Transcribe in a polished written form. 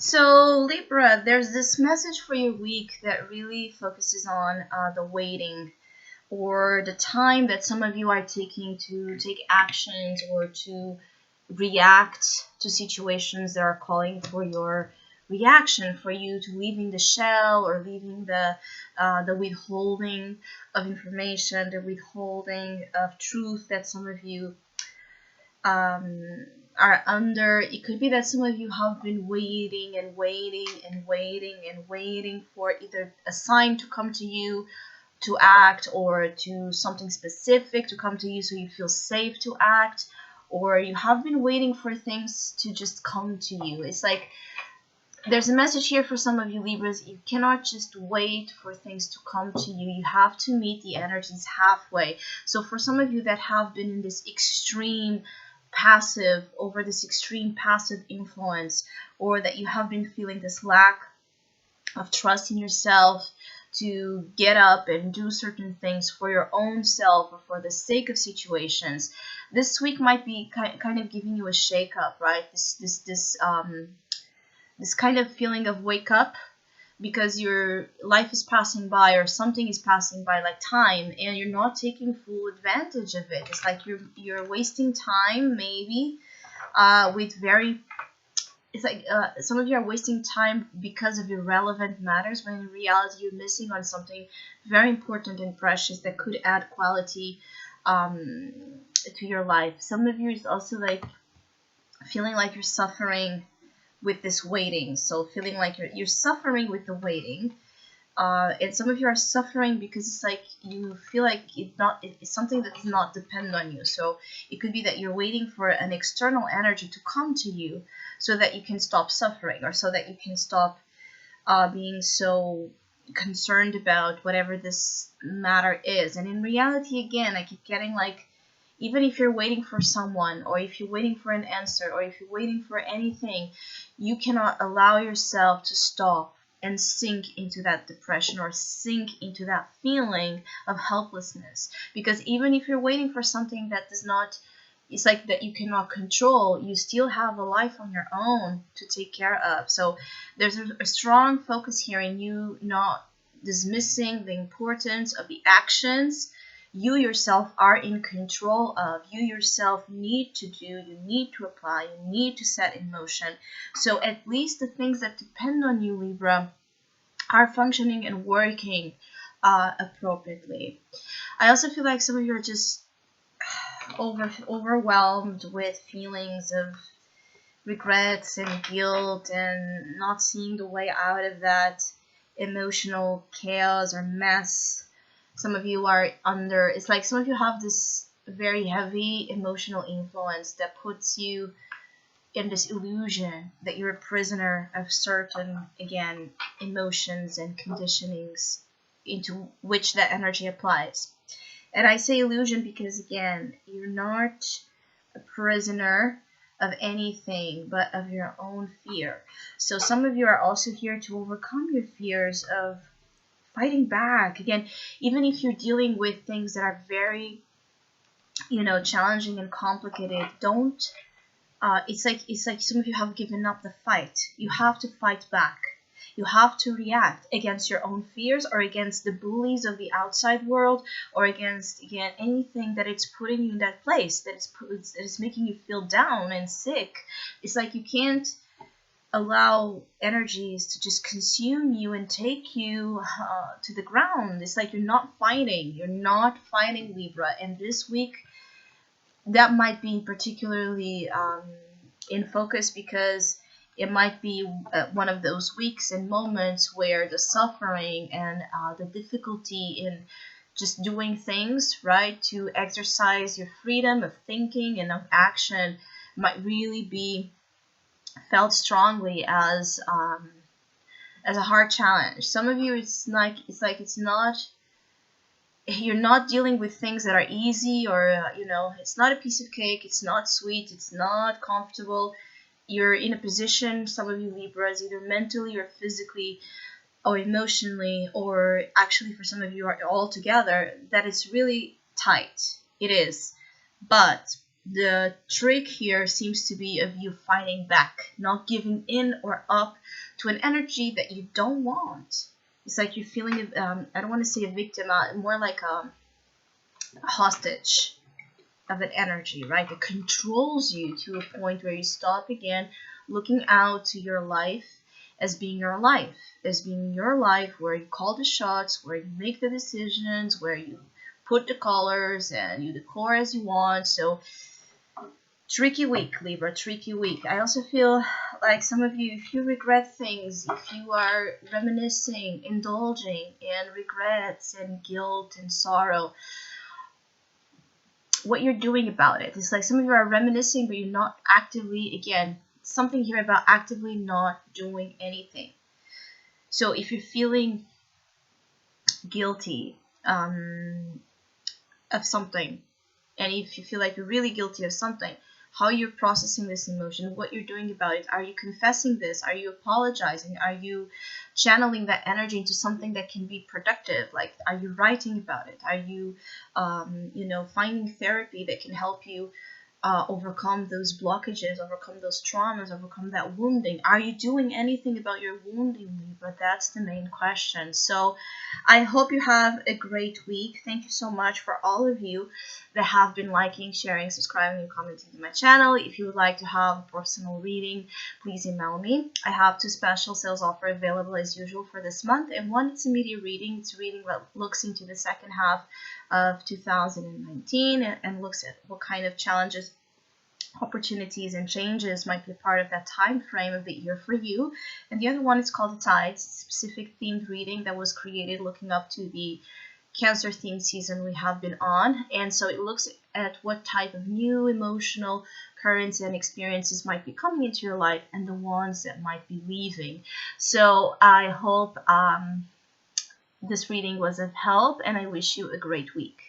So, Libra, there's this message for your week that really focuses on the waiting or the time that some of you are taking to take actions or to react to situations that are calling for your reaction, for you to leaving the shell or leaving the withholding of information, the withholding of truth that some of you are under. It could be that some of you have been waiting and waiting and waiting and waiting for either a sign to come to you to act, or to something specific to come to you so you feel safe to act, or you have been waiting for things to just come to you. It's like there's a message here for some of you Libras. You cannot just wait for things to come to you. You have to meet the energies halfway. So for some of you that have been in this extreme passive, over this extreme passive influence, or that you have been feeling this lack of trust in yourself to get up and do certain things for your own self or for the sake of situations, this week might be kind of giving you a shake up, right? This kind of feeling of wake up, because your life is passing by or something is passing by like time, and you're not taking full advantage of it. It's like you're wasting time maybe with very, it's like some of you are wasting time because of irrelevant matters, when in reality you're missing on something very important and precious that could add quality to your life. Some of you is also like feeling like you're suffering with this waiting, so feeling like you're suffering with the waiting, and some of you are suffering because it's like you feel like it's something that does not depend on you. So it could be that you're waiting for an external energy to come to you so that you can stop suffering, or so that you can stop being so concerned about whatever this matter is. And in reality, again, I keep getting like, even if you're waiting for someone, or if you're waiting for an answer, or if you're waiting for anything, you cannot allow yourself to stop and sink into that depression or sink into that feeling of helplessness. Because even if you're waiting for something that does not, it's like that you cannot control, you still have a life on your own to take care of. So there's a strong focus here in you not dismissing the importance of the actions you yourself are in control of, you yourself need to do, you need to apply, you need to set in motion. So at least the things that depend on you, Libra, are functioning and working appropriately. I also feel like some of you are just overwhelmed with feelings of regrets and guilt, and not seeing the way out of that emotional chaos or mess. Some of you are under, it's like some of you have this very heavy emotional influence that puts you in this illusion that you're a prisoner of certain, again, emotions and conditionings into which that energy applies. And I say illusion because, again, you're not a prisoner of anything but of your own fear. So some of you are also here to overcome your fears of fighting back. Again, even if you're dealing with things that are very, challenging and complicated, don't. It's like some of you have given up the fight. You have to fight back. You have to react against your own fears, or against the bullies of the outside world, or against, again, anything that it's putting you in that place, that is making you feel down and sick. It's like you can't allow energies to just consume you and take you to the ground. It's like you're not fighting Libra. And this week that might be particularly in focus, because it might be one of those weeks and moments where the suffering and the difficulty in just doing things, right, to exercise your freedom of thinking and of action might really be felt strongly as a hard challenge. Some of you, it's not, you're not dealing with things that are easy, or it's not a piece of cake, it's not sweet, it's not comfortable. You're in a position, some of you Libras, either mentally or physically or emotionally, or actually for some of you are all together, that it's really tight. It is. But the trick here seems to be of you fighting back, not giving in or up to an energy that you don't want. It's like you're feeling, I don't want to say a victim, more like a hostage of an energy, right? That controls you to a point where you stop again looking out to your life as being your life, where you call the shots, where you make the decisions, where you put the colors and you decor as you want. So tricky week, Libra, tricky week. I also feel like some of you, if you regret things, if you are reminiscing, indulging in regrets and guilt and sorrow, what you're doing about it. It's like some of you are reminiscing, but you're not actively, again, something here about actively not doing anything. So if you're feeling guilty of something, and if you feel like you're really guilty of something, how you're processing this emotion, what you're doing about it. Are you confessing this? Are you apologizing? Are you channeling that energy into something that can be productive? Like, are you writing about it? Are you, finding therapy that can help you overcome those blockages, overcome those traumas, overcome that wounding? Are you doing anything about your wounding, Libra? That's the main question. So I hope you have a great week. Thank you so much for all of you that have been liking, sharing, subscribing, and commenting to my channel. If you would like to have a personal reading, please email me. I have 2 special sales offers available as usual for this month, and one it's immediate reading. It's a reading that looks into the second half of 2019 and looks at what kind of challenges, opportunities, and changes might be part of that time frame of the year for you. And the other one is called the Tides, specific themed reading that was created looking up to the Cancer themed season we have been on. And so it looks at what type of new emotional currents and experiences might be coming into your life and the ones that might be leaving. So I hope this reading was of help, and I wish you a great week.